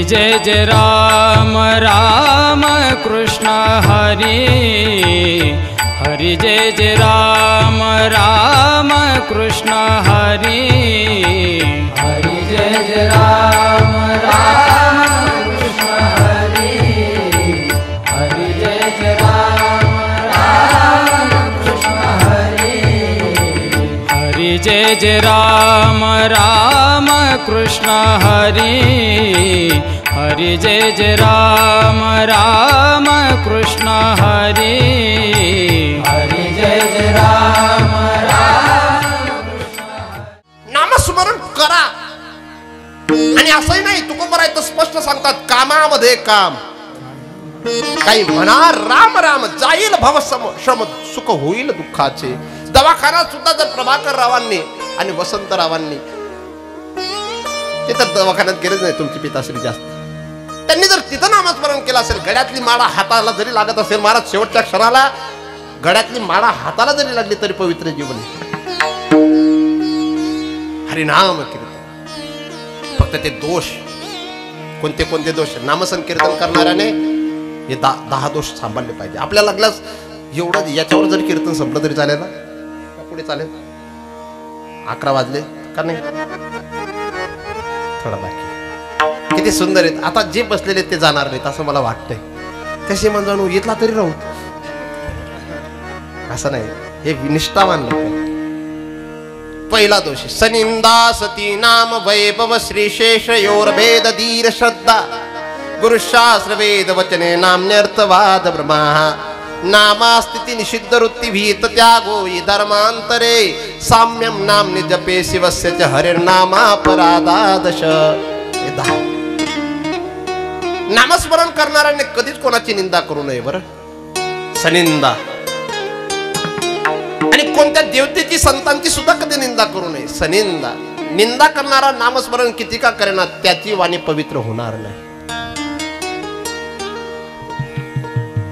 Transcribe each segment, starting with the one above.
जय जय राम राम कृष्ण हरि हरि जय जय राम राम कृष्ण हरि हरि जय जय राम राम कृष्ण हरि हरि जय जय राम राम कृष्ण हरि हरि जय जय राम राम कृष्ण हरि हरि जय जय राम राम कृष्ण हरि हरि जय जय राम राम नामस्मरण करा. आणि असंही नाही तुकोबराय तर स्पष्ट सांगतात कामामध्ये काम. काही म्हणा राम राम जाईल भव श्रम सुख होईल दुःखाचे. दवाखाना सुद्धा जर प्रभाकर रावांनी आणि वसंतरावांनी तिथं दवाखान्यात गेलेच नाही तुमची पिताश्री जास्त. त्यांनी जर तिथं नामस्मरण केलं असेल, गळ्यातली माळा हाताला जरी लागत असेल, महाराज शेवटच्या क्षणाला गळ्यातली माळा हाताला जरी लागली तरी पवित्र जीवन. हरिनाम कीर्तन. फक्त ते दोष कोणते कोणते दोष नामसंकीर्तन करणाऱ्याने हे 10 दोष सांभाळले पाहिजे. आपल्याला लागलाच एवढं याच्यावर जरी कीर्तन संपलं तरी चालेल ना, पुढे चालेल. 11 वाजले का नाही, थोडा बाकी. किती सुंदर आहेत. आता जे बसलेले ते जाणार नाहीत असं मला वाटतंय. तसे म्हणजे इथला तरी राहू असं नाही. हे निष्ठावान लोक. पहिला दोष सनिंदा सती नाम वैभव श्रीशेषयोर भेद धीर श्रद्धा गुरुशास्त्र वेद वचने नाम्यर्थवाद ब्रह्मा नामास्थिति निषिद्ध वृत्ति भीत त्यागो हि धर्मांतरे साम्यम नामनि जपे शिवस्य च हरिर्नामापराधादश. नामस्मरण करणाऱ्याने कधीच कोणाची निंदा करू नये. बरं, सनिंदा. आणि कोणत्या देवतेची संतांची सुद्धा कधी निंदा करू नये. सनिंदा. निंदा करणारा नामस्मरण किती का करेना त्याची वाणी पवित्र होणार नाही.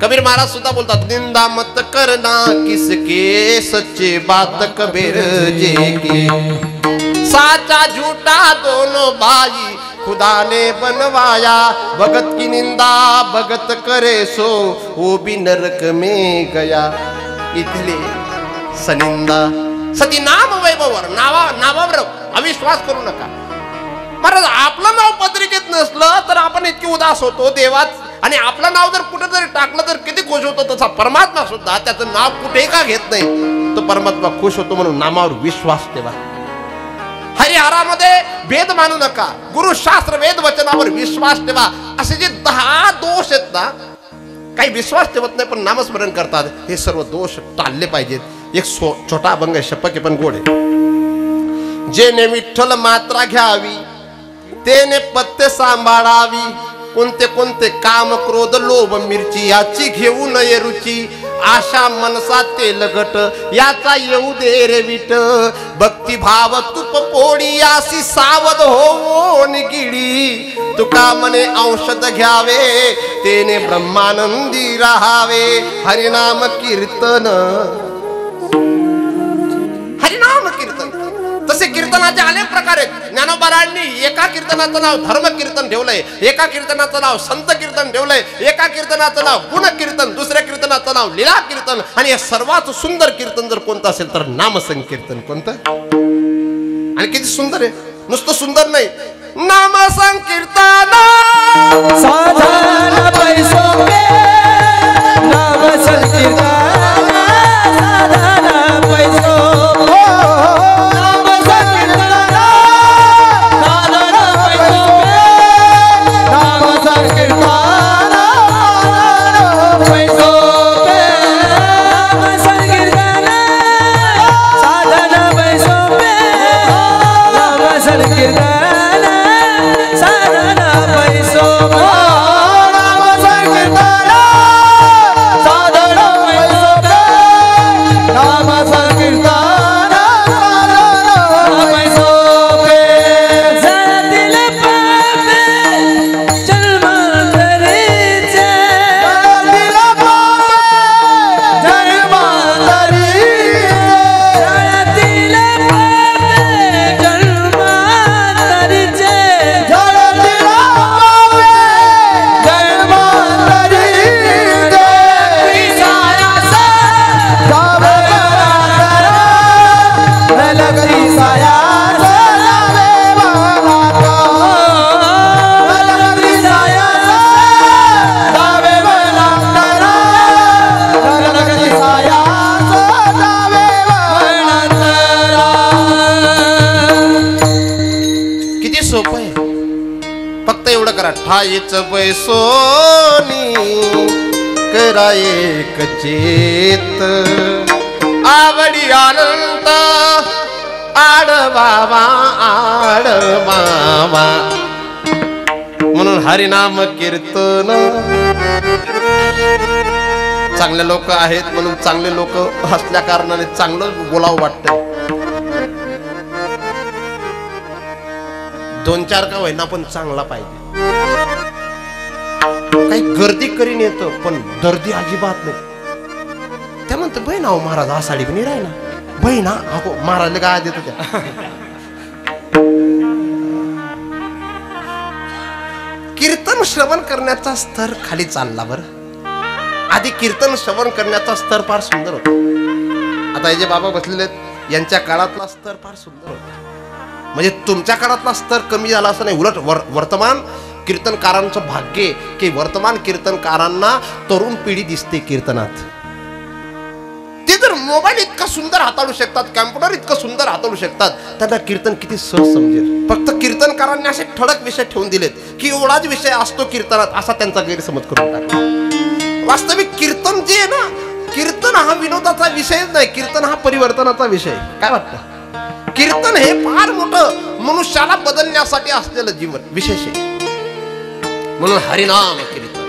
कबीर महाराज सुद्धा बोलतात निंदा मत करना किसके सच्चे बात कबीर जी की. साचा झूठा दोनों भाई खुदा ने बनवाया. भगत की निंदा भगत करे सो वो भी नरक में गया. इथले सनिंदा. सती नाम वैभवर नावावर अविश्वास करू नका. महाराज आपलं नाव पत्रिकेत नसलं तर आपण इतके उदास होतो देवात. आणि आपलं नाव जर कुठे जरी टाकलं तर किती खुश होतो. तसा परमात्मा सुद्धा त्याचं नाव कुठे का घेत नाही. तो परमात्मा खुश होतो म्हणून नामावर विश्वास ठेवा. हरिहरामध्ये भेद मानू नका. गुरुशास्त्र वेद वचनावर विश्वास ठेवा. असे जे 10 दोष आहेत ना, काही विश्वास ठेवत नाही पण नामस्मरण करतात, हे सर्व दोष टाळले पाहिजेत. एक छोटा अभंग शपक आहे पण गोड आहे. जेने विठ्ठल मात्रा घ्यावी तेने पत्ते सांभाळावी. कोणते कोणते काम क्रोध लोभ मिरची याची घेऊ नये रुची. आशा मनसा तेल घट याचा येऊ दे रे विट. भक्तिभाव तुप पोळी यासी सावध हो निगिडी. तुका मने औषध घ्यावे तेने ब्रह्मानंदी राहावे. हरिनाम कीर्तन. हरिनाम कीर्तन. तसे कीर्तनाचे अनेक प्रकार आहेत. ज्ञानोबारांनी एका कीर्तनाचं नाव धर्म कीर्तन ठेवलंय, एका कीर्तनाचं नाव संत कीर्तन ठेवलंय, एका कीर्तनाचं नाव गुण कीर्तन, दुसऱ्या कीर्तनाचं नाव लीला कीर्तन. आणि हे सर्वात सुंदर कीर्तन जर कोणतं असेल तर नामसंकीर्तन. कोणतं? आणि किती सुंदर आहे. नुसतं सुंदर नाही, नामसंकीर्तन साधन पैसों पे नामसंकीर्तन साधन पैसों कीर्तन साधन पैसों ठाईच बैसोनी करा एक चेत आवडी अनंत आडवावा आडवावा म्हणून हरिनाम कीर्तन. चांगले लोक आहेत म्हणून चांगले लोक असल्या कारणाने चांगलं बोलावं वाटतं. 2-4 का होईना पण चांगला पाहिजे. काही गर्दी करीन येतो पण दर्दी अजिबात नाही. त्या म्हणतो बहीण अहो महाराज हा साडी पण राहिला बहीण अहो महाराजला काय देतो त्या. कीर्तन श्रवण करण्याचा स्तर खाली चालला. बरं आधी कीर्तन श्रवण करण्याचा स्तर फार सुंदर होता. आता हे जे बाबा बसलेले आहेत यांच्या काळातला स्तर फार सुंदर होता. म्हणजे तुमच्या काळातला स्तर कमी झाला असं नाही. उलट वर्तमान कीर्तनकारांचं भाग्य की वर्तमान कीर्तनकारांना तरुण पिढी दिसते कीर्तनात. ते जर मोबाईल इतका सुंदर हाताळू शकतात, कॅम्प्युटर इतकं सुंदर हाताळू शकतात, त्यांना कीर्तन किती सहज समजेल. फक्त कीर्तनकारांनी असे ठळक विषय ठेवून दिलेत की एवढाच विषय असतो कीर्तनात असा त्यांचा गैरसमज करून टाकला. वास्तविक कीर्तन जे आहे ना, कीर्तन हा विनोदाचा विषयच नाही, कीर्तन हा परिवर्तनाचा विषय. काय वाटतं? कीर्तन हे फार मोठं मनुष्याला बदलण्यासाठी असलेलं जीवन विशेष आहे. म्हणून हरिनाम कीर्तन.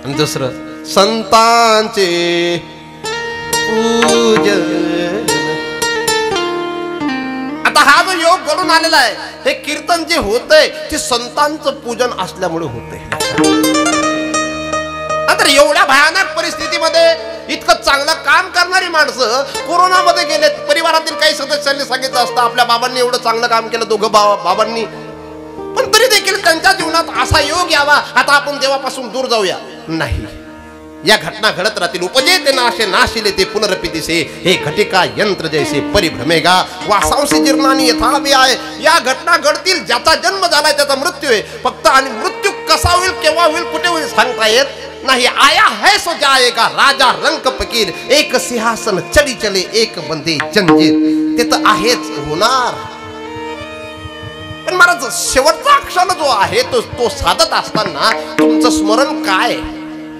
आणि दुसरं संतांचे पूजन. आता हा जो योग घडून आलेला आहे, हे कीर्तन जे होतंय ते संतांचं पूजन असल्यामुळे होतंय. तर एवढ्या भयानक परिस्थितीमध्ये इतकं चांगलं काम करणारी माणसं कोरोनामध्ये गेलेत. परिवारातील काही सदस्यांनी सांगितलं असतं आपल्या बाबांनी एवढं चांगलं काम केलं दोघं बाबांनी, पण तरी देखील त्यांच्या जीवनात असा योग यावा आता आपण देवापासून दूर जाऊया. नाही, या घटना घडत राहतील. उपजे ते नाशे नाशिले ते पुनरपितिसे हे घटिका यंत्र जैसे परिभ्रमेगा वासांशी जीर्णानी यथावी आहे. या घटना घडतील. ज्याचा जन्म झालाय त्याचा मृत्यू आहे फक्त. आणि मृत्यू कसा होईल केव्हा होईल कुठे होईल सांगता येत नहीं. आया है सो जाएगा राजा रंक फकीर एक सिंहासन चढी चले एक बंदी जंजीर. ते तर आहेच होणार. पण महाराज शेवटचा क्षण जो आहे तो साधत असताना तुमचं स्मरण काय,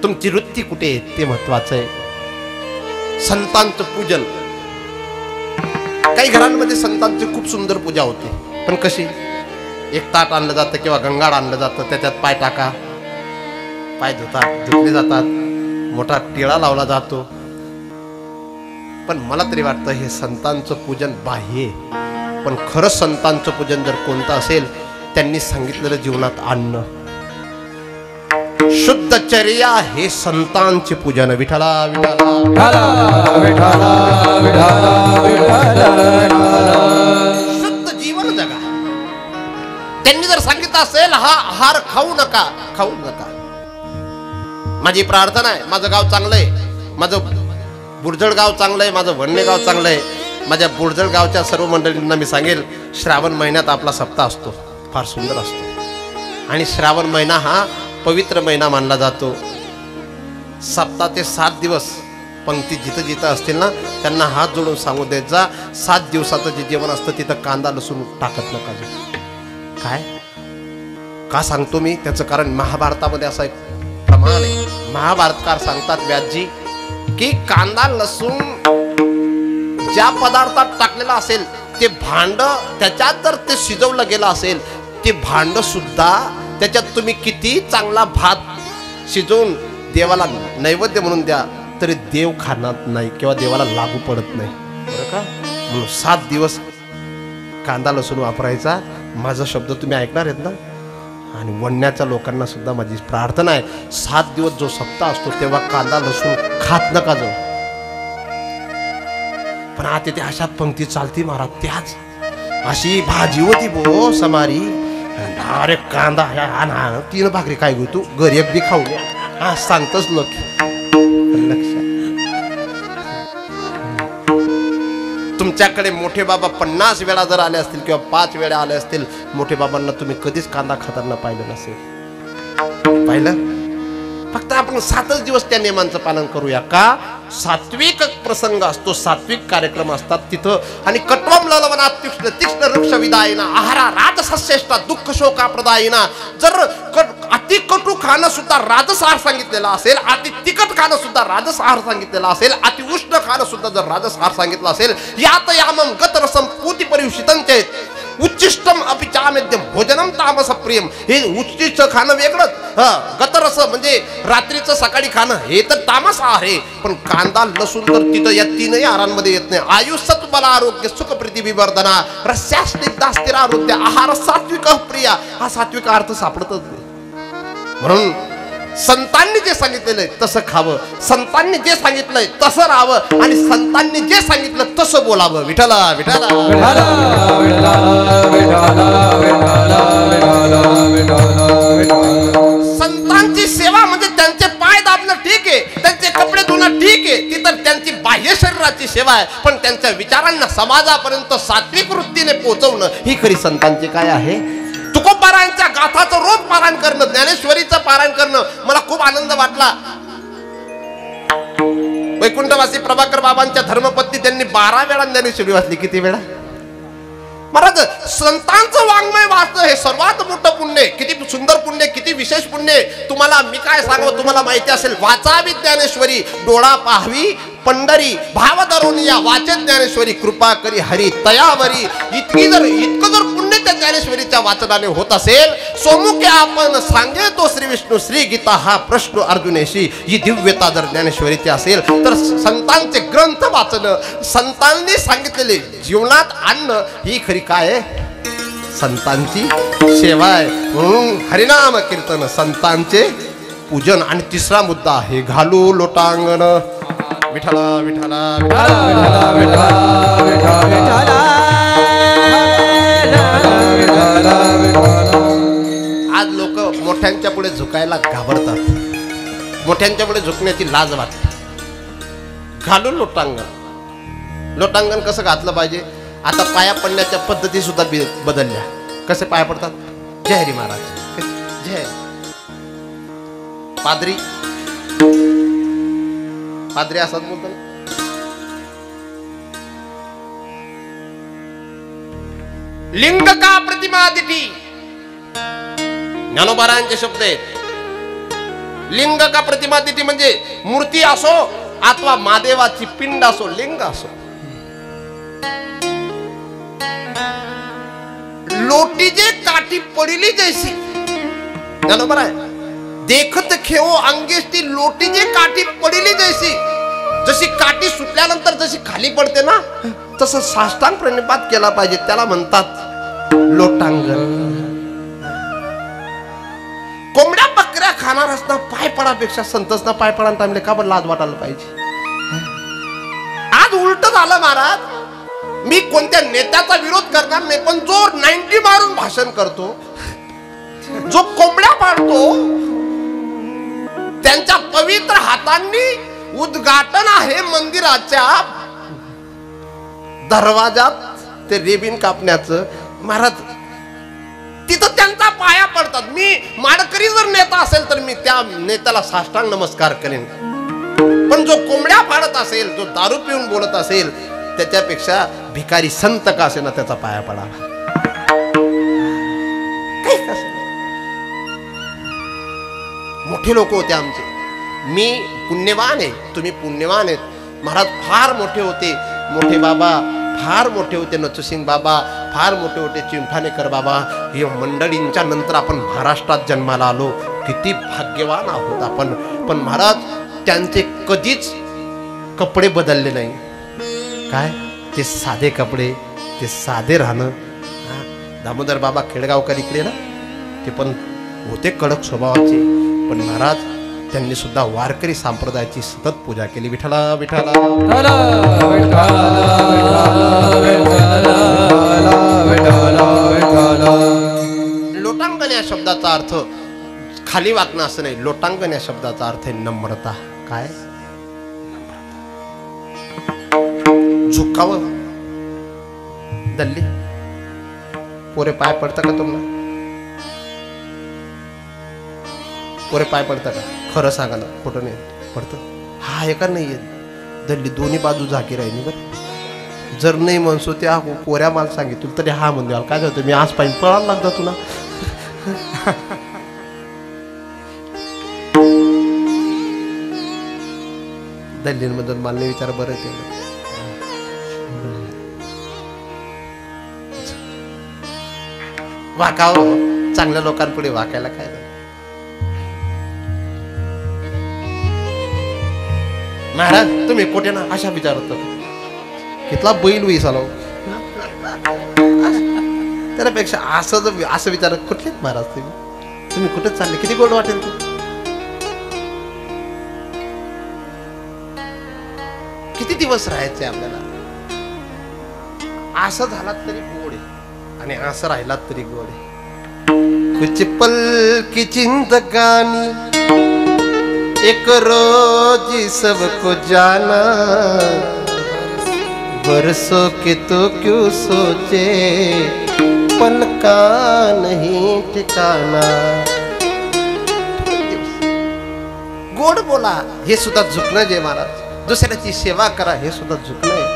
तुमची वृत्ती कुठे ते महत्वाचं आहे. संतांचं पूजन. काही घरांमध्ये संतांची खूप सुंदर पूजा होते. पण कशी? एक ताट आणलं जातं किंवा गंगाळ आणलं जातं, त्याच्यात पाय टाका, पाय धुतले जातात, मोठा टिळा लावला जातो. पण मला तरी वाटतं हे संतांचं पूजन बाह्य. पण खरं संतांचं पूजन जर कोणतं असेल त्यांनी सांगितलेलं जीवनात आणणं. शुद्ध चर्या हे संतांचे पूजन. विठ्ठला शुद्ध जीवन जगा. त्यांनी जर सांगितलं असेल हा आहार खाऊ नका, खाऊ नका. माझी प्रार्थना आहे माझं गाव चांगलं आहे, माझं बुरजळ गाव चांगलं आहे, माझं वडणे गाव चांगलं आहे. माझ्या बुरजळ गावच्या सर्व मंडळींना मी सांगेल श्रावण महिन्यात आपला सप्ताह असतो, फार सुंदर असतो. आणि श्रावण महिना हा पवित्र महिना मानला जातो. सप्ताहाचे 7 दिवस पंक्ती जिथं जिथं असतील ना त्यांना हात जोडून सांगू देत जा 7 दिवसाचं जे जेवण असतं तिथं कांदा लसूण टाकत नका. काय का सांगतो मी त्याचं कारण महाभारतामध्ये असा एक प्रमाण आहे. महाभारतकार सांगतात व्यासजी की कांदा लसूण ज्या पदार्थात टाकलेला असेल ते भांड त्याच्यात जर ते शिजवलं गेलं असेल ते भांड सुद्धा त्याच्यात तुम्ही किती चांगला भात शिजवून देवाला नैवेद्य म्हणून द्या तरी देव खाणार नाही किंवा देवाला लागू पडत नाही. बरं का? म्हणून 7 दिवस कांदा लसूण वापरायचा. माझा शब्द तुम्ही ऐकणार आहेत ना. आणि वडण्याच्या लोकांना सुद्धा माझी प्रार्थना आहे 7 दिवस जो सप्ताह असतो तेव्हा कांदा लसूण खात नका जाऊ. पण आता ते अशा पंक्ती चालती महाराज. त्याच अशी भाजी होती बो समारी. अरे कांदा हा 3 भाकरी काय घेऊ तू घरी अगदी खाऊ द्या हा सांगतच लोक. लक्षात तुमच्याकडे मोठे बाबा 50 वेळा जर आले असतील किंवा 5 वेळा आले असतील मोठे बाबांना तुम्ही कधीच कांदा खाताना पाहिलं नसेल. पाहिलं? फक्त आपण 7च दिवस त्या नियमांचं पालन करूया का? सात्विक प्रसंग असतो, सात्विक कार्यक्रम असतात तिथं. आणि कट्वम ललवनात तीक्ष्ण तीक्ष्ण वृक्ष विदायिना आहारा राजसस्येष्टा दुःख शोका प्रदायिना. जर अति कटू खाणं सुद्धा राजस आहार सांगितलेला असेल, अति तिखट खाणं सुद्धा राजस आहार सांगितलेला असेल, अति उष्ण खाणं सुद्धा जर राजस आहार सांगितलं असेल, यात यामम गतरसम पूती परिषितंचे उच्चिष्टम अपिचामेद्यम भोजनम तामस प्रियम. हे उच्चिष्ट खाणं वेगळंच, गतरस म्हणजे रात्रीचं सकाळी खाणं हे तर तामस आहे. पण कांदा लसूण तर तिथं या तीनही आहारांमध्ये येत नाही. आयुष्य बल आरोग्य सुख प्रीती विवर्धना रस्यास्निग्धा स्थिर आरोग्य आहार सात्विक प्रिया. हा सात्विक अर्थ सापडतच नाही. म्हणून संतांनी जे सांगितलेलंय तसं खावं, संतांनी जे सांगितलंय तसं राहावं आणि संतांनी जे सांगितलं तसं बोलावं. विठ्ठला विठ्ठला संतांची सेवा म्हणजे त्यांचे पाय दाबणं ठीक आहे, त्यांचे कपडे धुणं ठीक आहे, ती तर त्यांची बाह्य शरीराची सेवा आहे. पण त्यांच्या विचारांना समाजापर्यंत सात्विक वृत्तीने पोहोचवणं ही खरी संतांची काय आहे. तुकोबारायांच्या गाथाचं रोज पारायण करणं, ज्ञानेश्वरीचं पारायण करणं मला खूप आनंद वाटला. वैकुंठवासी प्रभाकर बाबांच्या धर्मपत्नी त्यांनी 12 वेळा ज्ञानेश्वरी वाचली. किती वेळा? महाराज संतांचं वाङ्मय वाचणं हे सर्वात मोठं पुण्य. किती सुंदर पुण्य, किती विशेष पुण्य. तुम्हाला मी काय सांगावं, तुम्हाला माहिती असेल. वाचावी ज्ञानेश्वरी डोळा पाहावी पंढरी भाव धरोनिया वाचे ज्ञानेश्वरी कृपा करी हरी तयावरी. इतकं जर पुण्य त्या ज्ञानेश्वरीच्या वाचनाने होत असेल, सोमुखे आपण सांगे तो श्री विष्णू श्री गीता हा प्रश्न अर्जुनेशी. ही दिव्यता जर ज्ञानेश्वरीची असेल तर संतांचे ग्रंथ वाचणं, संतांनी सांगितलेले जीवनात आणणं ही खरी काय आहे, संतांची सेवा आहे. म्हणून हरिनाम कीर्तन, संतांचे पूजन. आणि तिसरा मुद्दा आहे घालू लोटांगण. विठ्ठला विठ्ठला विठ्ठला विठ्ठला. आज लोक मोठ्यांच्या पुढे झुकायला घाबरतात, मोठ्यांच्या पुढे झुकण्याची लाज वाटते. घालून लोटांगण. लोटांगण कसं घातलं पाहिजे? आता पाया पडण्याच्या पद्धती सुद्धा बदलल्या. कसे पाया पडतात? जय हरी महाराज, जय. पादरी पादरी असतात बोलतात. लिंग का प्रतिमा दिठी ज्ञानोबारायांचे शब्द आहेत. लिंग का प्रतिमा दिठी म्हणजे मूर्ती असो अथवा महादेवाची पिंड असो, लिंग असो. लोटी जे काठी पडली जैसी. ज्ञानोबा आहे देखत खेओ अंगेष्टी लोटी जे काठी पडली जैसी. जशी काठी सुटल्यानंतर जशी खाली पडते ना, तसं साष्टांग प्रणिपात केला पाहिजे. त्याला म्हणतात लोटांगण. कोंबड्या बकऱ्या खाणार असता पाय पडापेक्षा संतसना पाय पडा टाइमले का बरं लाज वाटायला पाहिजे. आज उलट झालं महाराज. मी कोणत्या नेत्याचा विरोध करणार नाही, पण जो 90 मारून भाषण करतो, जो कोंबड्या पाडतो, त्यांच्या पवित्र हातांनी उद्घाटन आहे मंदिराच्या दरवाजात ते रेबीन कापण्याचं. महाराज तिथं त्यांचा पाया पडतात. मी माडकरी जर नेता असेल तर मी त्या नेत्याला साष्टांग नमस्कार करेन. पण जो कोंबड्या फाडत असेल, जो दारू पिऊन बोलत असेल, त्याच्यापेक्षा भिकारी संत का असेल ना त्याचा पाया पडावा. मोठे लोक होते आमचे. मी पुण्यवान आहे, तुम्ही पुण्यवान आहेत. महाराज फार मोठे होते. मोठे बाबा फार मोठे होते. नचसिंग बाबा फार मोठे होते. चिमठाणेकर बाबा. या मंडळींच्या नंतर आपण महाराष्ट्रात जन्माला आलो. किती भाग्यवान आहोत आपण. पण महाराज त्यांचे कधीच कपडे बदलले नाही. काय ते साधे कपडे, ते साधे राहणं. दामोदर बाबा खेडगावकर इकडे ना, ते पण होते कडक स्वभावाचे. पण महाराज त्यांनी सुद्धा वारकरी संप्रदायाची सतत पूजा केली. विठ्ठला विठ्ठला लोटांगण या शब्दाचा अर्थ खाली वाकणं असं नाही. लोटांगण या शब्दाचा अर्थ आहे नम्रता. काय? झुकावं. दल्ली पोरे पाय पडतं का तुम्हाला? पोरे पाय पडतं का? खरं सांगा ना, खोटं नाही पडतं? हा एका नाही येत दल्ली दोन्ही बाजू झाकी राहिली बरं. जर नाही म्हणसो त्या पोऱ्या मला सांगितलं तरी हा म्हणून काय जातं मी आज पाहिजे पळायला लागता तुला. दल्लींमधून मला नाही विचार बरं तेवढं. वाकाव चांगल्या लोकांपुढे वाकायला काय झालं? महाराज तुम्ही कोठे ना अशा विचारत कितला बैल होई सालो त्यापेक्षा असं विचारत कुठलेच महाराज तुम्ही कुठेच चालले किती गोड वाटेल तू किती दिवस राहायचे आपल्याला असं झाला तरी गोड आहे आणि असं राहिला तरी गोड आहे. कुछ पल की जिंदगानी एक रोज सबको जाना बरसों के तो क्यों सोचे पल का नहीं ठिकाना. गोड बोला हे सुद्धा झुकणं जे महाराज. दुसऱ्याची सेवा करा हे सुद्धा झुकणं आहे.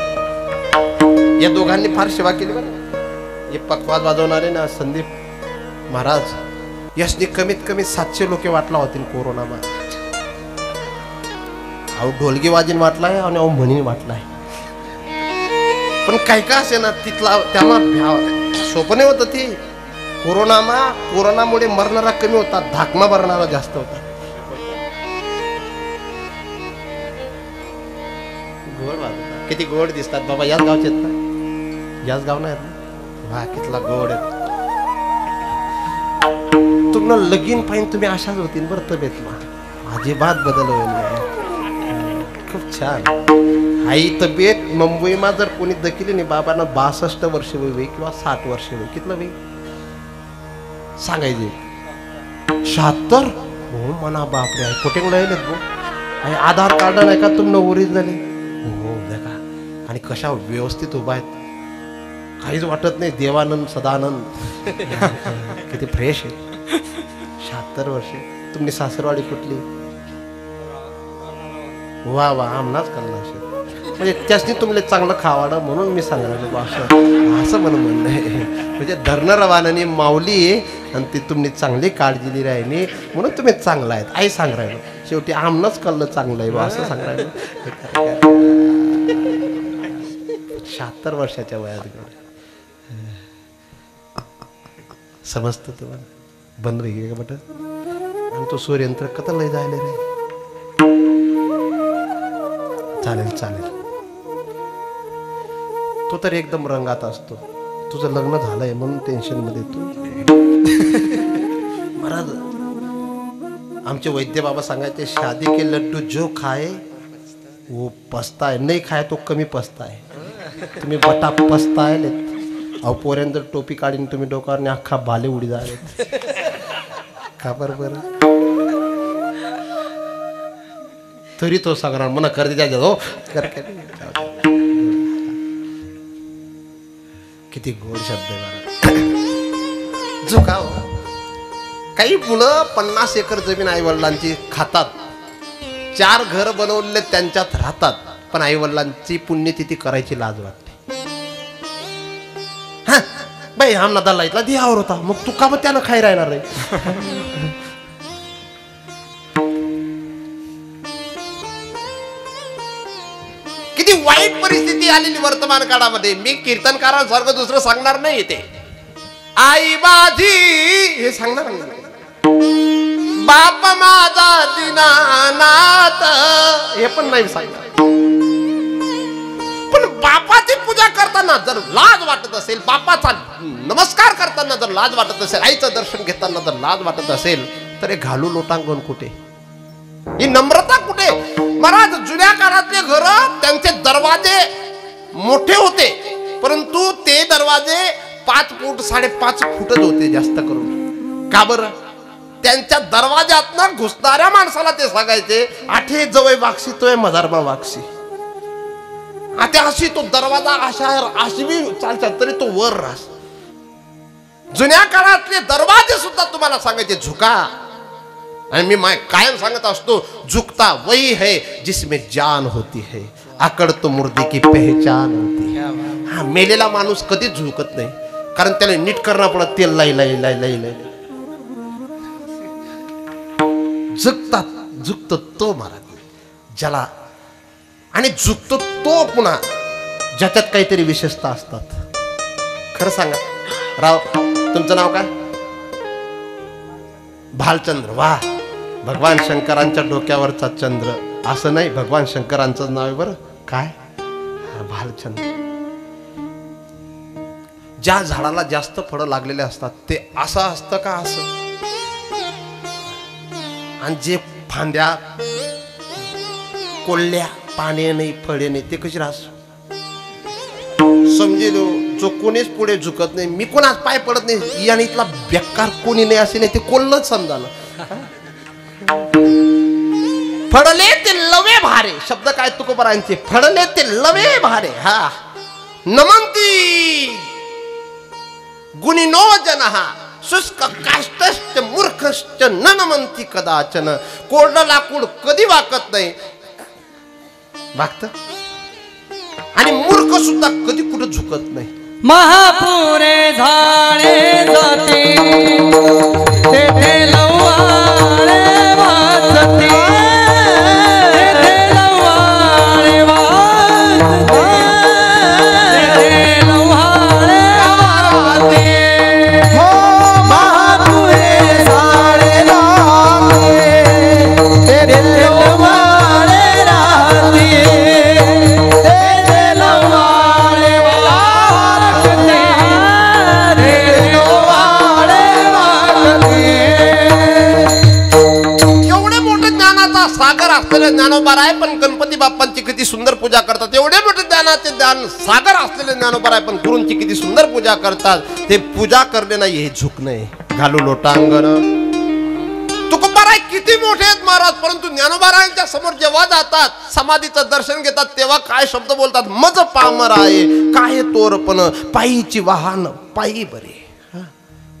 या दोघांनी फार सेवा केली बरं. हे पकवाज वाजवणारे ना संदीप महाराज यशने कमीत कमी 700 लोक वाटला होतील कोरोनामध्ये. अहो ढोलकी वाजीन वाटलाय आणि अहो म्हणीन वाटलाय. पण काय का असे ना तिथला त्याला सोपं नाही होतं ते. कोरोनामुळे मरणारा कमी होता, धाकमा मरणारा जास्त होता. गोड वाजवतात किती गोड दिसतात बाबा. याच गावचे आहेत ना? याच गाव नाही वा कितला गोड आहे. तुम्हाला लगीन पाहिजे तुम्ही अशाच होतील बरं तब्येत अजिबात बदल होईल. खूप छान आई तब्येत. मुंबईमा जर कोणी दखिली नाही बाबांना 62 वर्ष वय किंवा 60 वर्ष वय कितलं वय सांगायचे 76. हो म्हणा बापरे आहे पोटेंग राहिलेत गो. आणि आधार कार्ड नाही का तुमनं ओरिजिनल हो देखा. आणि कशा व्यवस्थित उभा आहेत काहीच वाटत नाही. देवानंद सदानंद किती फ्रेश आहे. 76 वर्ष. तुमची सासरवाडी कुठली? वा वा आमनाच कल्ला म्हणजे त्यासनी तुमले चांगलं खावाडं म्हणून मी सांगायला असं म्हणणं आहे. म्हणजे धरणं रवानाने माऊली आहे आणि ती तुमची चांगली काळजी राहिली म्हणून तुम्ही चांगला आहेत आई सांग राहिलो. शेवटी आमनाच कल्लं चांगलं आहे बा असं सांग राहिलो. 76 वर्षाच्या वयात समजतं तुम्हाला. बंद होईल का बट आणि तो सूर्यंत्र कथा लय जायला रे. चालेल चालेल. तो तर एकदम रंगात असतो. तुझं लग्न झालंय म्हणून टेन्शन मध्ये तू. महाराज आमचे वैद्य बाबा सांगायचे शादी के लड्डू जो खाए वो पछताए नहीं खाए तो कमी पछताए. तुम्ही बटा पछतायले. अहो पोऱ्यान जर टोपी काढीन तुम्ही डोक्यावर अख्खा भाले उडी जाले का बरोबर. तरी तो सांगणार मना कर द्या हो किती गोड शब्द आहे. झुकाव काही मुलं 50 एकर जमीन आई वडिलांची खातात. 4 घर बनवलेले त्यांच्यात राहतात. पण आई वडिलांची पुण्यतिथी करायची लाज वाटते. हा बाई आमना दल्लाईतला दियावर होता मग तू का मग त्यानं खाई राहणार रे. किती वाईट परिस्थिती आलेली वर्तमान काळामध्ये. मी कीर्तनकारांसारखं दुसरं सांगणार नाही. ते आई माझी हे सांगणार नाही. बाप माझा दीनानाथ हे पण नाही सांगणार. पण बापाची पूजा करताना जर लाज वाटत असेल, बापाचा नमस्कार करताना जर लाज वाटत असेल, आईचं दर्शन घेताना जर लाज वाटत असेल तर हे घालू लोटांगण कुठे? ही नम्रता कुठे? महाराज जुन्या काळातले घर त्यांचे दरवाजे मोठे होते परंतु ते दरवाजे 5 फूट 5.5 फूटच होते जास्त करून. का बरं? त्यांच्या दरवाजातनं घुसणाऱ्या माणसाला ते सांगायचे आठे जवळ वागसी तोय मजारमा वागसी. आता अशी तो दरवाजा अशी बी चालतात तरी तो वर रास. जुन्या काळातले दरवाजे सुद्धा तुम्हाला सांगायचे झुका. आणि मी कायम सांगत असतो, झुकता वही है जिसमें जान होती है, आकड़ तो मुर्दे की पहचान होती है. हा मेलेला माणूस कधीच झुकत नाही, कारण त्याला नीट करणं पडत. तेल लाई लाई लाई लाई लाई झुकतो तो महाराज ज्याला, आणि झुकतो तो पुन्हा ज्याच्यात काहीतरी विशेषता असतात. खरं सांगा राव, तुमचं नाव काय? भालचंद्र. वा, भगवान शंकरांच्या डोक्यावरचा चंद्र असं नाही, भगवान शंकरांचं नाव आहे बरं. काय? भालचंद्र. ज्या झाडाला जास्त फळं लागलेले असतात ते असं असतं का? असं. आणि जे फांद्या कोल्ह्या, पाने नाही, फळे नाही, ते कशी राहस समजे लो. जो कोणीच पुढे झुकत नाही, मी कोणाच पाय पडत नाही, आणि इथला बेकार कोणी नाही असे नाही, ते कोल्हच समजा ना. फडले ते लवे भारे, शब्द काय तुकोबरांचे, फडले ते लवे भारे. हा नमंती गुणिनो जनहा शुष्क काष्टश्च मूर्खश्च न नमंती कदाचन. कोरडं लाकूड कधी वाकत नाही, वाकत, आणि मूर्ख सुद्धा कधी कुठं झुकत नाही. महापुरे झाडे जाते तेथे लवाळे वाजते, तेथे लवाळे वाजते, तेथे लवाळे वाजते. हो महापुरे झाडे जाते तेथे लवाळे राहते, तेथे लवाळे सागर असलेले ज्ञानोबा आहे, पण गणपती बाप्पांची किती सुंदर पूजा करतात. एवढे मोठे ज्ञानाचे ज्ञान सागर असलेले ज्ञानोबा आहे, पण गुरूंची किती सुंदर पूजा करतात. ते पूजा करणे नाही, हे झुकणे. घालू लोटांगण. तुकोबाराय किती मोठे आहेत महाराज, परंतु ज्ञानोबारायांच्या समोर जेव्हा जातात, समाधीचं दर्शन घेतात, तेव्हा काय शब्द बोलतात. मज पामर आहे काय तोरपण, पायीची वाहन पायी बरे,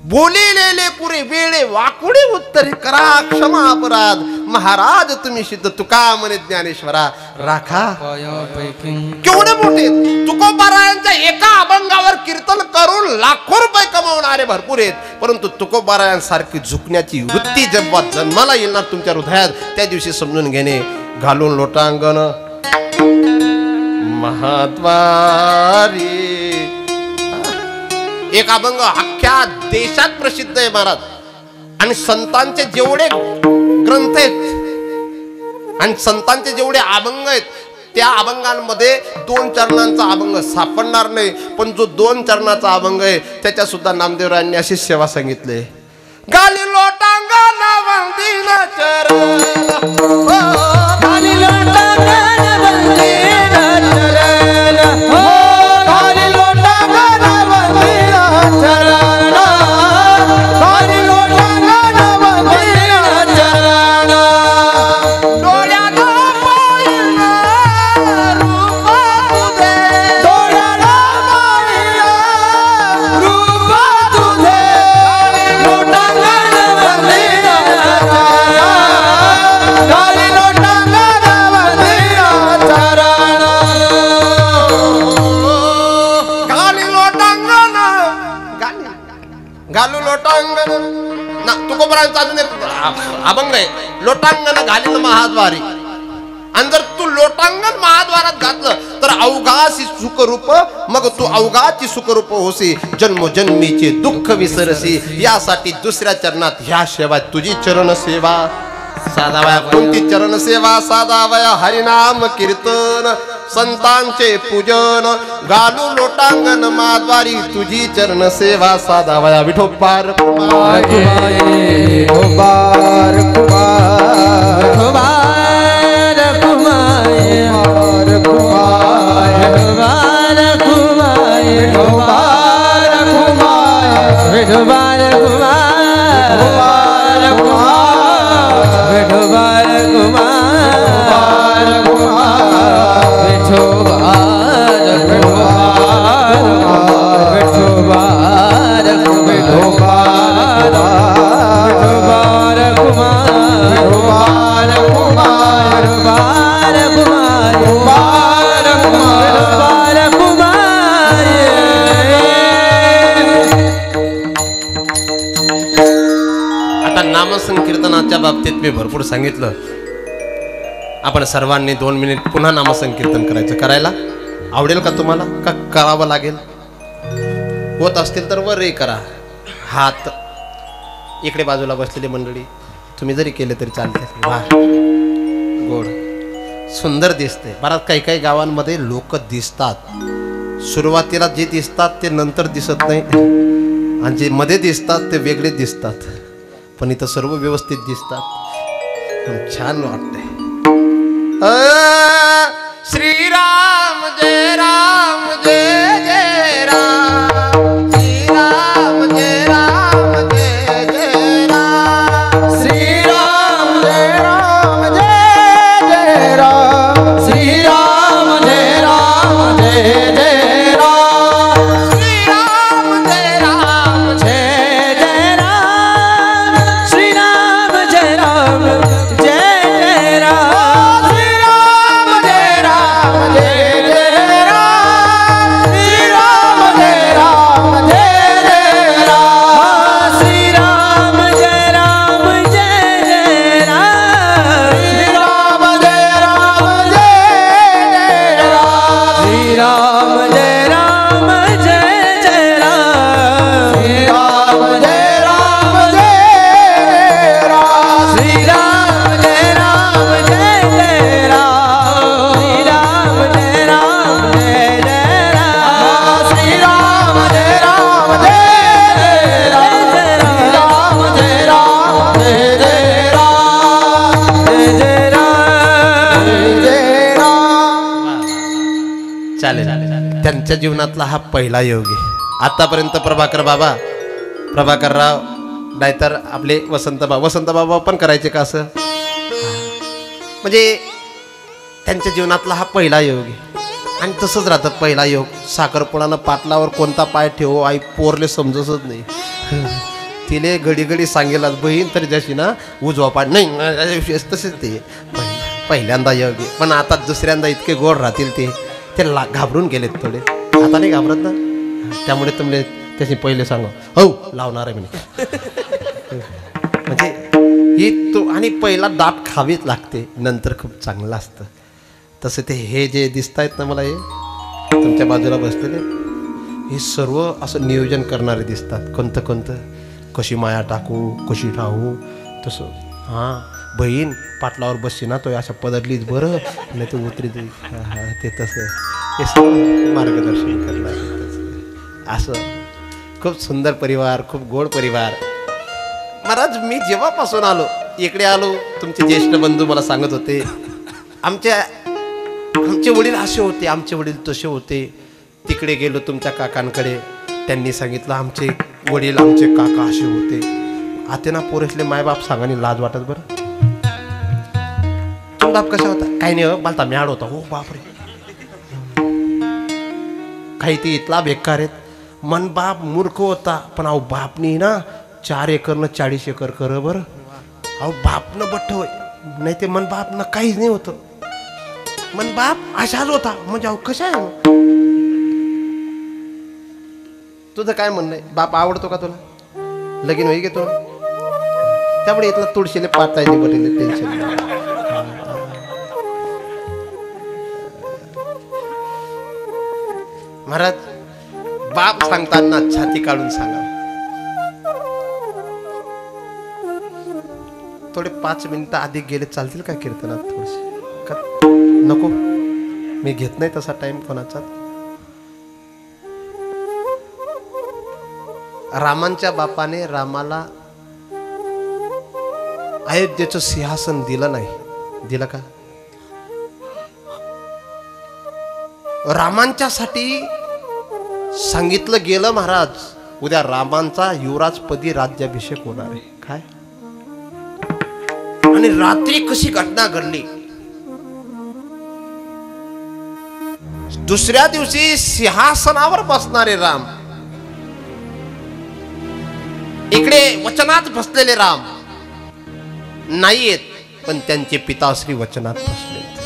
बोलिलेले पुरे वेळे वाकुडे उत्तरे करा क्षमा अपराध. महाराज तुम्ही सिद्ध तुका म्हणे ज्ञानेश्वरा राखा. केवढे मोठे तुकोबारायांच्या एका अभंगावर कीर्तन करून लाखो रुपये कमवणारे भरपूर आहेत, परंतु तुकोबारायांसारखी झुकण्याची वृत्ती जेव्हा जन्माला येणार तुमच्या हृदयात, त्या दिवशी समजून घेणे. घालून लोटांगण महाद्वारी. एक अभंग अख्ख्या देशात प्रसिद्ध आहे महाराज, आणि संतांचे जेवढे ग्रंथ आहेत आणि संतांचे जेवढे अभंग आहेत, त्या अभंगांमध्ये 2 चरणांचा अभंग सापडणार नाही, पण जो 2 चरणाचा अभंग आहे त्याच्या सुद्धा नामदेवरायांनी अशी सेवा सांगितले. गाली लोटांगण वंदीन चरण, गाली लोटांगण वंदीन चरण, गाली लोटांगण वंदीन चरण, गाली लोटांगण वंदीन चरण. डोळ्याला पाहिलं रूप तुझे, डोळ्याला पाहिलं रूप तुझे, लोटांगण वंदीन चरण, गाली लोटांगण वंदीन चरण, गाली लोटांगण, घालू लोटांगण ना. तुकोबरांचा अजून एक अभंग आहे, लोटांगण घालील महाद्वारी. आणि जर तू लोटांगण महाद्वारात घातलं तर अवघाची सुखरूप, मग तू अवघाची सुखरूप होसी, जन्मोजन्मीचे दुःख विसरसी. यासाठी दुसऱ्या चरणात ह्या सेवा तुझी चरण सेवा साधावया. कोणती चरण सेवा साधावया? हरिनाम कीर्तन, संतांचे पूजन. घालू लोटांगण महाद्वारी तुझी चरण सेवा साधावया. विठोबार कुमार कुमार कुमार कुमार कुमार कुमार कुमार कुमार कुमार कुमार विठोबार कुमार कुमार कुमार विठोबार कुमार कुमार विठोबार कुमार विठोबार विठोबार विठोबार कुमार नामसंकीर्तनाच्या बाबतीत मी भरपूर सांगितलं. आपण सर्वांनी 2 मिनिट पुन्हा नामसंकीर्तन करायला आवडेल का तुम्हाला, का करावं लागेल? होत असतील तर वर करा हात. इकडे बाजूला बसलेली मंडळी तुम्ही जरी केले तरी चालते. वा गोड सुंदर दिसते. बराच काही काही गावांमध्ये लोक दिसतात, सुरुवातीला जे दिसतात ते नंतर दिसत नाही, आणि जे मध्ये दिसतात ते वेगळे दिसतात, पण इथं सर्व व्यवस्थित दिसतात. छान वाटतंय. श्रीराम जय राम जय जय राम, श्रीराम जय राम जय जय राम, श्रीराम जय राम जय जय राम, श्रीराम जय राम जय जय राम, श्रीराम जय राम जय जय राम, श्रीराम जय राम जय जय राम, श्रीराम जय राम जय जय राम, श्रीराम जय राम जय जय राम, श्रीराम जय राम जय जय राम, श्रीराम जय राम जय जय राम, श्रीराम जय राम जय जय राम, श्रीराम जय राम जय राम, श्रीराम जय राम जय जय राम, श्रीराम जय राम जय जय राम, श्रीराम जय राम जय जय राम, श्रीराम जय राम जय जय राम, जय जय राम जय राम. चालेल. त्यांच्या जीवनातला हा पहिला योग आहे. आतापर्यंत प्रभाकरराव नाहीतर आपले वसंत बाबा पण करायचे का असं, म्हणजे त्यांच्या जीवनातला हा पहिला योग आहे. आणि तसंच राहतं पहिला योग. साखरपुडानं पाटलावर कोणता पाय ठेवो आई पोरले समजतच नाही. तिले घडी घडी सांगेल बहीण तरी जशी ना उजवा पाय नाही, तसेच ते पहिल्यांदा योग आहे. पण आता दुसऱ्यांदा इतके गोड राहतील ते घाबरून गेलेत थोडे. आता नाही घाबरत ना, त्यामुळे तुम्ही त्याची पहिले सांगा हो लावणार आहे म्हणे. म्हणजे ही तो आणि पहिला दाट खावीच लागते, नंतर खूप चांगलं असतं. तसं ते हे जे दिसत आहेत ना मला, हे तुमच्या बाजूला बसलेले हे सर्व असं नियोजन करणारे दिसतात. कोणतं कशी माया टाकू, कशी राहू. तसं हां बहीण पाटलावर बसशी ना तो अशा पदरलीच बरं, नाही तर उतरी ते तसं हे सर्व मार्गदर्शन करणार. असं खूप सुंदर परिवार, खूप गोड परिवार. महाराज मी जेव्हापासून इकडे आलो तुमचे ज्येष्ठ बंधू मला सांगत होते आमचे वडील असे होते, आमचे वडील तसे होते. तिकडे गेलो तुमच्या काकांकडे, त्यांनी सांगितलं आमचे वडील आमचे काका असे होते. आता ना पोरेसले मायबाप सांगाने लाज वाटत. बरं तुम बाप कसा होता? काही नाही बालता म्याड होता. हो बापरे, काही ते इतला बेकार आहेत. मन बाप मूर्ख होता, पण अहो बापनी ना 4 एकरनं 40 एकर कर. बरं अहो बापनं बठ्ठ होय, नाही ते मन बापनं काहीच नाही होतं. मन बाप असाच होता. म्हणजे अहो कशा आहे तुझं काय म्हणणं आहे? बाप आवडतो का तुला? लगीन होई घेतो, त्यामुळे इथला तुळशीने पातायचे बटेले टेन्शन. महाराज बाप सांगताना छाती काढून सांगा. थोडे 5 मिनिटं आधी गेले चालतील का कीर्तनात? थोडेसे का नको? मी घेत नाही तसा टाइम कोणाचा. रामांच्या बापाने रामाला अयोध्येचं सिंहासन दिलं नाही. दिलं का? रामांच्यासाठी सांगितलं गेलं महाराज उद्या रामांचा युवराजपदी राज्याभिषेक होणार आहे. काय आणि रात्री कशी घटना घडली. दुसऱ्या दिवशी सिंहासनावर बसणारे राम, इकडे वचनात बसलेले राम नाहीयेत, पण त्यांचे पिताश्री वचनात बसलेत.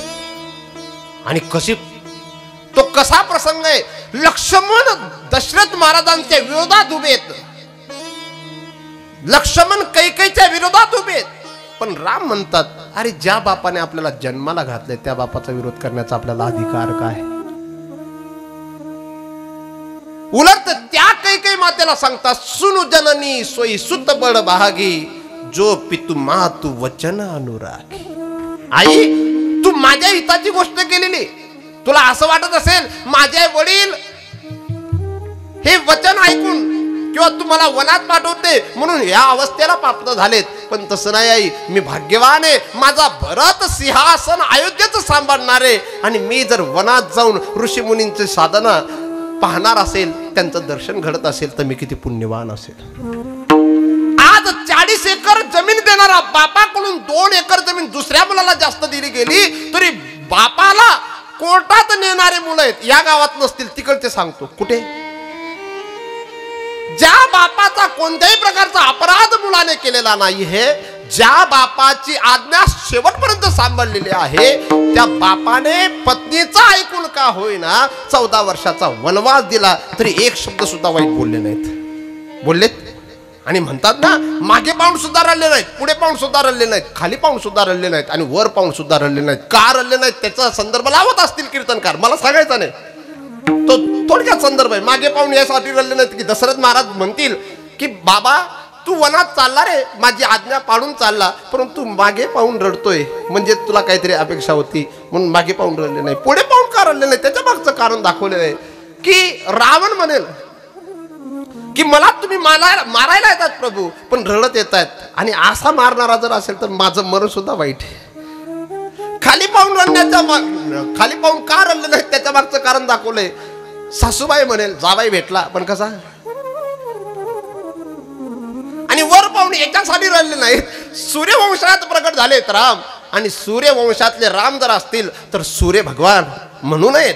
आणि कशी तो कसा प्रसंग आहे. लक्ष्मण दशरथ महाराजांच्या विरोधात उभेत, लक्ष्मण कैकेयीच्या विरोधात उभेत. पण राम म्हणतात, अरे ज्या बापाने आपल्याला जन्माला घातले त्या बापाचा विरोध करण्याचा आपल्याला अधिकार काय? उलट त्या काही मातेला सांगतात, सुनु जननी सोयी सुत बळ भागी, जो पितू मातू वचन अनुरागी. आई, तू माझ्या हिताची गोष्ट केलेली. तुला असं वाटत असेल माझे वडील हे वचन ऐकून किंवा तुम्हाला वनात पाठवते म्हणून या अवस्थेला प्राप्त झालेत, पण तसं नाही आई. मी भाग्यवान आहे, माझा भरत सिंहासन अयोध्येचं सांभाळणारे, आणि मी जर वनात जाऊन ऋषी मुनींचे साधना पाहणार असेल, त्यांचं दर्शन घडत असेल, तर मी किती पुण्यवान असेल. आज 40 एकर जमीन देणारा बापाकडून 2 एकर जमीन दुसऱ्या मुलाला जास्त दिली गेली, तरी बापाला कोर्टात नेणारे मुलं आहेत या गावात नसतील, तिकडचे सांगतो कुठे. ज्या बापाचा कोणत्याही प्रकारचा अपराध मुलाने केलेला नाही आहे, ज्या बापाची आज्ञा शेवटपर्यंत सांभाळलेली आहे, त्या बापाने पत्नीचा ऐकून का होईना 14 वर्षाचा वनवास दिला, तरी एक शब्द सुद्धा वाईट बोलले नाहीत. बोललेत. आणि म्हणतात ना, मागे पाऊण सुद्धा रडले नाहीत, पुढे पाऊण सुद्धा रडले नाहीत, खाली पाऊण सुद्धा रडले नाहीत, आणि वर पाऊण सुद्धा रडले नाहीत. का रडले नाहीत त्याचा संदर्भ लावत असतील कीर्तनकार, मला सांगायचा नाही. तो थोडक्यात संदर्भ आहे. मागे पाहून यासाठी रडले नाहीत की दशरथ महाराज म्हणतील की बाबा तू वनात चालला रे, माझी आज्ञा पाळून चालला, परंतु मागे पाहून रडतोय, म्हणजे तुला काहीतरी अपेक्षा होती म्हणून मागे पाहून रडले नाही. पुढे पाहून का रडले नाही त्याच्या मागचं कारण दाखवलेलं आहे. की रावण म्हणेल की मला तुम्ही मारायला येतात प्रभू, पण रडत येत आहेत, आणि असा मारणारा जर असेल तर माझं मरण सुद्धा वाईट आहे. खाली पाहून रडण्याच्या खाली पाहून का रडले नाही त्याच्या मागचं कारण दाखवलंय. सासूबाई म्हणेल जावाई भेटला पण कसा, आणि वर पाहून याच्यासाठी रडले नाहीत. सूर्यवंशात प्रकट झालेत राम, आणि सूर्यवंशातले राम जर असतील तर सूर्य भगवान म्हणू नयेत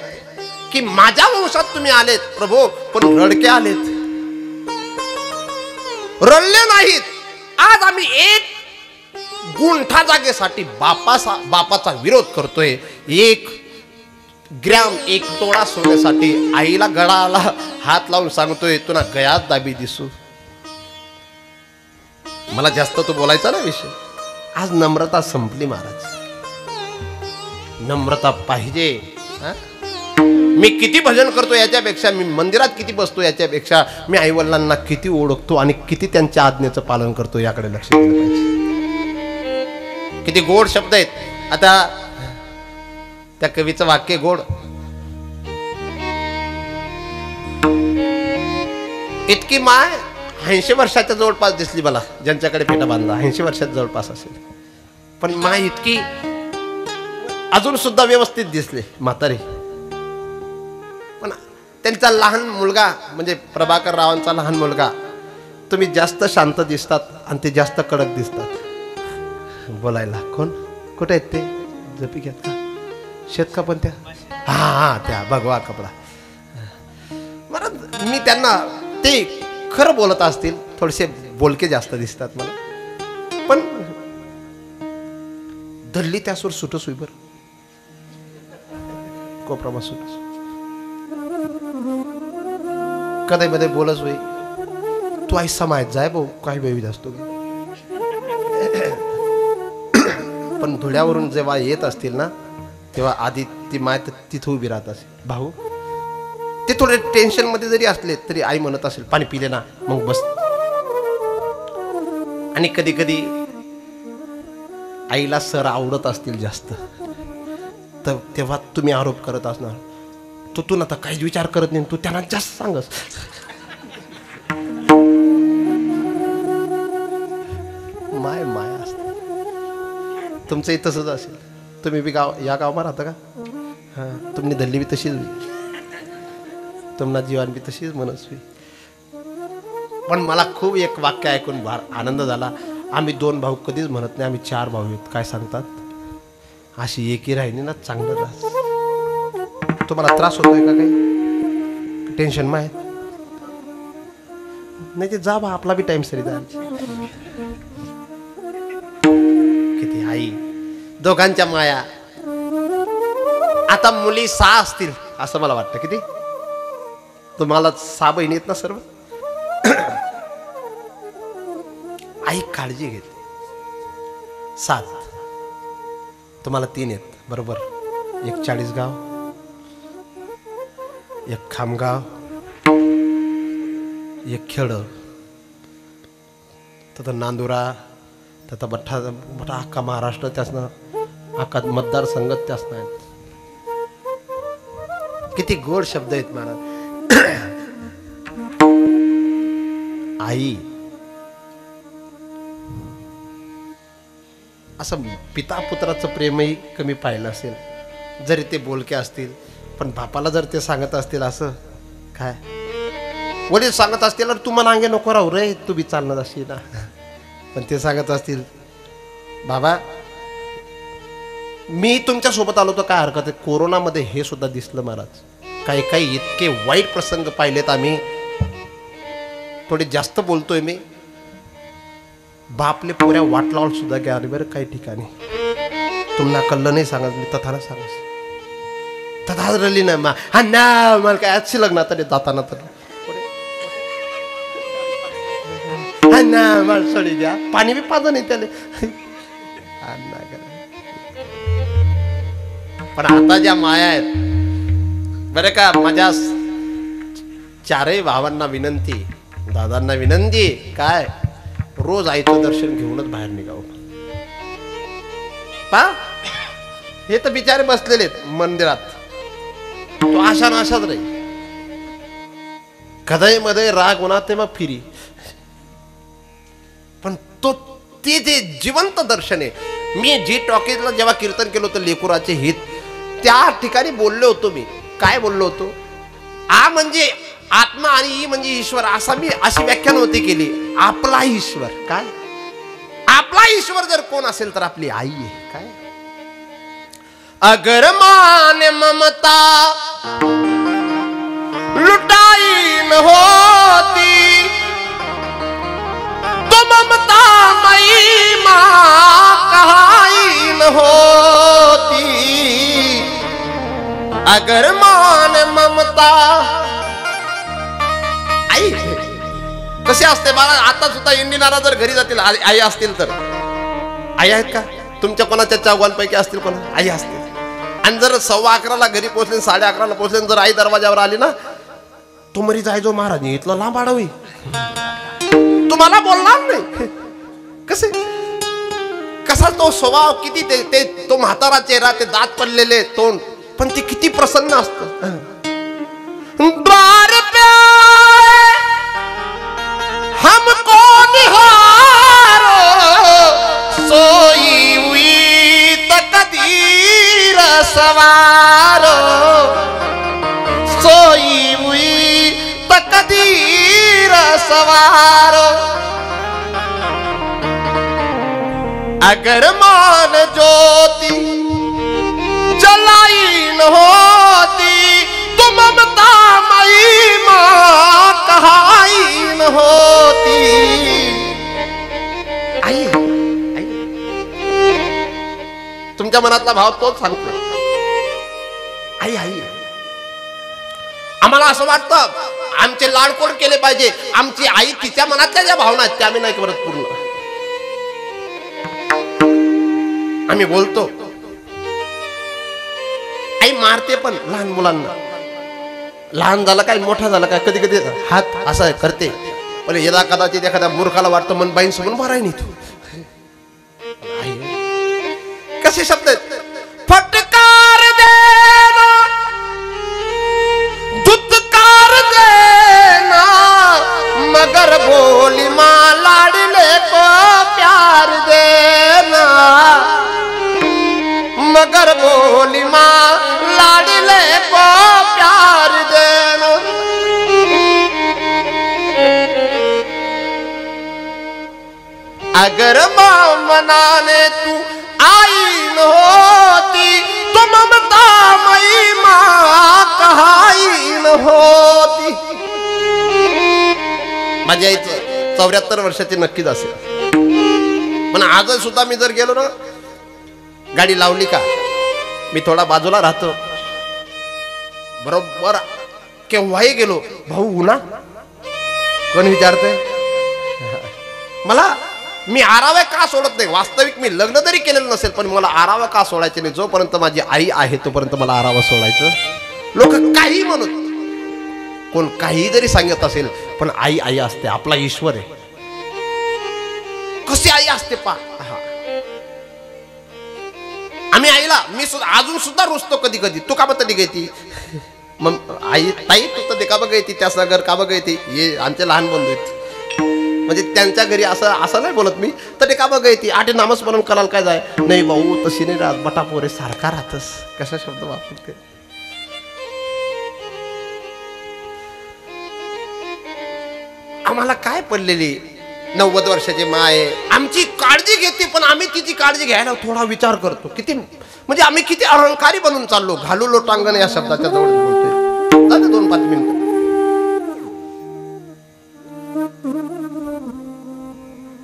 की माझ्या वंशात तुम्ही आलेत प्रभू, पण रडके आलेत, रडले नाहीत. आज आम्ही एक गुंठा जागेसाठी बापाचा विरोध करतोय. 1 ग्रॅम 1 तोळा सोन्यासाठी आईला गळाला हात लावून सांगतोय तुला गयात दाबी दिसू. मला जास्त तो बोलायचा ना विषय. आज नम्रता संपली महाराज, नम्रता पाहिजे. मी किती भजन करतो याच्यापेक्षा, मी मंदिरात किती बसतो याच्यापेक्षा, मी आईवडिलांना किती ओळखतो आणि किती त्यांच्या आज्ञेचं पालन करतो याकडे लक्ष दिलं पाहिजे. किती गोड शब्द आहेत. आता त्या कवीचं वाक्य गोड, इतकी माय 80 वर्षाच्या जवळपास दिसली मला, ज्यांच्याकडे पेटा बांधला 80 वर्षाच्या जवळपास असेल, पण माय इतकी अजून सुद्धा व्यवस्थित दिसले म्हातारी. पण त्यांचा लहान मुलगा म्हणजे प्रभाकर रावांचा लहान मुलगा, तुम्ही जास्त शांत दिसतात आणि ते जास्त कडक दिसतात बोलायला. कोण कुठे आहेत ते, जपी घेत का शेत का, पण त्या हा त्या भगवा कपडा. बरं मी त्यांना ते खरं बोलत असतील, थोडेसे बोलके जास्त दिसतात मला, पण धरली त्यासवर सुटस होई बर कोपरामा सुटस कधी मध्ये बोलच होई. तू ऐसा माहीत जाय भाऊ काही बेबी असतो, पण धुळ्यावरून जेव्हा येत असतील ना तेव्हा आधी ती माय तिथं उभी राहत असेल. भाऊ ते थोडे टेन्शन मध्ये जरी असले तरी आई म्हणत असेल पाणी पिले ना मग बस. आणि कधी कधी आईला सर आवडत असतील जास्त, तर तेव्हा तुम्ही आरोप करत असणार तू ना तर काहीच विचार करत नाही, तू त्यांना जास्त सांगस. माय माय असत. तुमचंही तसंच असेल. तुम्ही बी या गावात राहता का? हां, तुम्ही धल्ली बी तशीच होई, तुम्हाला जीवन बी तशीच म्हणत होई. पण मला खूप एक वाक्य ऐकून फार आनंद झाला. आम्ही 2 भाऊ कधीच म्हणत नाही, आम्ही 4 भाऊ आहेत. काय सांगतात, अशी एकी राहिली ना चांगलं राहा. तुम्हाला त्रास होतोय का काही, टेन्शन माहीत नाही ते जा बा, आपला बी टाइम सरी जा. किती आई दोघांच्या माया. आता मुली 6 असतील असं मला वाटतं. किती तुम्हाला 6 बहिणी आहेत ना सर्व. आई काळजी घेते. 7 तुम्हाला 3 आहेत बरोबर. एक चाळीसगाव, एक खामगाव, एक खेड, तर नांदुरा, तर बठ्ठा बठा अख्खा महाराष्ट्र त्यासनं, अख्खा मतदारसंघ त्यासनं आहेत. किती गोड शब्द आहेत महाराज. आई असं पिता पुत्राचं प्रेमही कमी पाहिलं असेल, जरी ते बोलके असतील. पण बापाला जर ते सांगत असतील असं काय, वडील सांगत असतील तू मला अंगे नको राहू रे, तू बी चालणार असेल ना. पण ते सांगत असतील बाबा मी तुमच्या सोबत आलो तर काय हरकत आहे. कोरोनामध्ये हे सुद्धा दिसलं महाराज. काही काही इतके वाईट प्रसंग पाहिलेत आम्ही. थोडे जास्त बोलतोय मी. बापले पोऱ्या वाट लावून सुद्धा गेले बरं काही ठिकाणी. तुम्हाला कल्लं नाही सांगत मी, तथाना सांगस तथा रली ना मा हा ना मला काय आजची लग्न तरी जाताना तर हा ना मला सडी द्या, पाणी बी पाजा नाही त्याला. पण आता ज्या माया आहेत बरं का, माझ्या 4ही भावांना विनंती, दादांना विनंती, काय रोज आईचं दर्शन घेऊनच बाहेर निघावं. पा हे तर बिचारे बसलेले आहेत मंदिरात, तो आशा नाशात राहील. कदाई मध्ये राग होणार ते मग फिरी. पण तो ते जे जिवंत दर्शन आहे. मी जी टॉकीजला जेव्हा कीर्तन केलं होतं लेकुराचे हित, त्या ठिकाणी बोललो होतो मी. काय बोललो होतो? आ म्हणजे आत्मा आणि ई म्हणजे ईश्वर, असा मी अशी व्याख्या नव्हती केली. आपला ईश्वर. काय आपला ईश्वर जर कोण असेल तर आपली आई आहे. काय अगर मान ममता लुटाई न होती तो ममता मई मां कहाई न होती. अगर मान ममता आई कसे असते मला. आता सुद्धा इंडियनाला जर घरी जातील आई असतील तर, आई आहेत का तुमच्या कोणाच्या चौघांपैकी असतील कोणा आई असतील. आणि जर 11:15 घरी पोहोचले, 11:30 पोहोचले, जर आई दरवाजावर आली ना, तो मरी जायचो महाराज इथलं लांब आडवी, तुम्हाला बोलणार नाही. कसे कसा तो स्वभाव, किती ते तो म्हातारा चेहरा, ते दात पडलेले तोंड, पण ते किती प्रसन्न असतं. द्वार पे हमको निहारो सोई हुई तकदीर सवारो, सोई हुई तकदीर सवारो. अगर मान ज्योति जलाई न होती तो ममता मई मां कहाई न होती. आई तुमच्या मनातला भाव तोच सांगतो. आई आई आम्हाला असं वाटतं आमचे लाडकोड केले पाहिजे. आमची आई तिच्या मनातल्या ज्या भावना आहेत त्या आम्ही नाही करत पूर्ण. आम्ही बोलतो आई मारते पण लहान मुलांना. लहान झालं काय मोठा झाला काय कधी कधी हात असा करते. पण यदा कदाचित एखाद्या मूर्खाला वाटतं मन बाईंसमोर माराय नाही तू. कसे शब्द आहेत. फटकार देना धुतकार देना मगर बोली मां लाडले को प्यार देना. मगर बोली मां लाडले को प्यार देना. अगर मां मनाने तू आई न होती तो ममता मई मां कहाई न होती. माझ्या आईचं 74 वर्षाची नक्कीच असेल. पण आज सुद्धा मी जर गेलो ना, गाडी लावली का मी थोडा बाजूला राहतो. बरोबर केव्हाही गेलो, भाऊ उन्हा कोण विचारते मला मी आरावे का सोडत नाही, वास्तविक मी लग्न जरी केलेलं नसेल पण मला आरावा का सोडायचं नाही, जोपर्यंत माझी आई आहे तोपर्यंत मला आरावा सोडायचं। लोक काही म्हणत, कोण काही जरी सांगत असेल पण आई आई असते, आपला ईश्वर आहे। कशी आई असते पा, आम्ही आईला, मी अजून सुद्धा रुसतो कधी कधी, तू का बघ गेती मग आई ताई तू तर का बघ येते त्या घर का बघ येते, हे आमचे लहान बंधू आहेत म्हणजे त्यांच्या घरी असं नाही बोलत मी, तर ते का बघ येते आठे नामस्मरण करायला काय जाय, नाही भाऊ तशी नाही राहत, बटा पोरे सारखा राहतस, कसा शब्द वापरते। आम्हाला काय पडलेली 90 वर्षाची माय आमची काळजी घेते, पण आम्ही तिची काळजी घ्यायला थोडा विचार करतो, किती म्हणजे आम्ही किती अहंकारी बनून चाललो। घालू लोटांगण या शब्दाच्या जवळ बोलतोय, जाते 2-5 मिनिटं।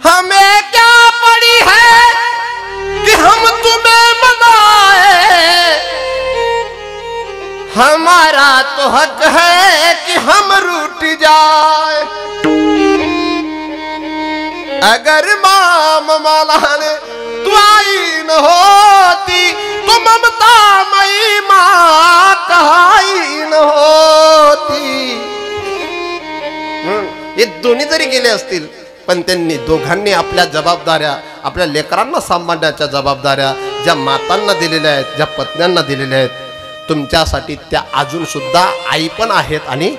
हमें क्या पड़ी है कि हम तुम्हें मनाए, हमारा तो हक है कि हम रूठ जाए। अगर माँ मालाने तू आई न होती तो ममता मई माँ कहाई न होती। हे दोन्ही जरी गेले असतील पण त्यांनी दोघांनी आपल्या जबाबदाऱ्या, आपल्या लेकरांना सांभाळण्याच्या जबाबदाऱ्या ज्या मातांना दिलेल्या आहेत, ज्या पत्न्यांना दिलेल्या आहेत, तुमच्यासाठी त्या अजून सुद्धा आई पण आहेत आणि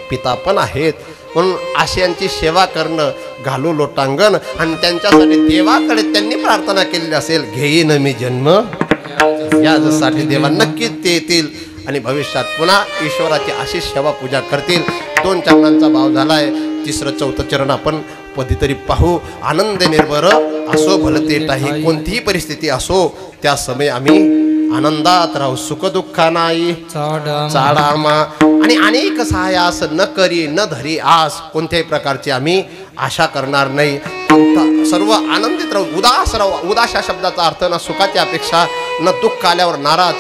पिता पण आहेत। म्हणून आशयांची सेवा करणं घालू लोटांगण, आणि त्यांच्यासाठी देवाकडे त्यांनी प्रार्थना केलेली असेल, घेईन मी जन्म यासाठी देवा नक्कीच ते येतील आणि भविष्यात पुन्हा ईश्वराची अशी सेवा पूजा करतील। 2 चरणांचा भाव झालाय, 3रं-4थं चरण आपण कधीतरी पाहू। आनंद निर्भर असो भलते टाही, कोणतीही परिस्थिती असो त्या समय आम्ही आनंदात राहू, सुख दुःखा नाही चाडामा, आणि अनेक सहायास न करी न धरी आस, कोणत्याही प्रकारची आम्ही आशा करणार नाही, सर्व आनंदित राहू, उदास राहू। उदास या शब्दाचा अर्थ ना सुखाची अपेक्षा न दुःख आल्यावर नाराज।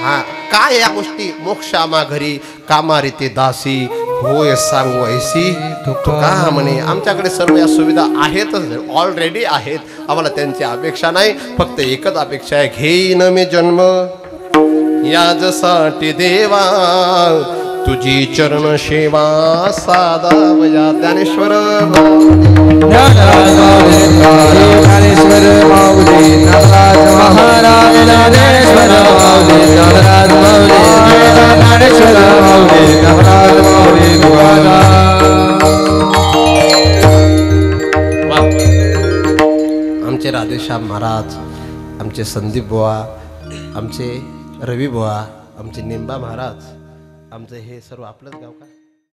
हा काय या गोष्टी, मोक्षामा घरी कामा रीते दासी, होय सांगू ऐसी तुका म्हणे। आमच्याकडे सर्व या सुविधा आहेतच, ऑलरेडी आहेत, आम्हाला त्यांची अपेक्षा नाही, फक्त एकच अपेक्षा आहे, घेईन मी जन्म याजसाठी देवा, तुझी चरण सेवा साधावया। ज्ञानेश्वर आमचे राधेश्याम महाराज, आमचे संदीप बुवा, आमचे रवी बुवा, आमचे निंबा महाराज, आमचं हे सर्व आपलंच गाव का?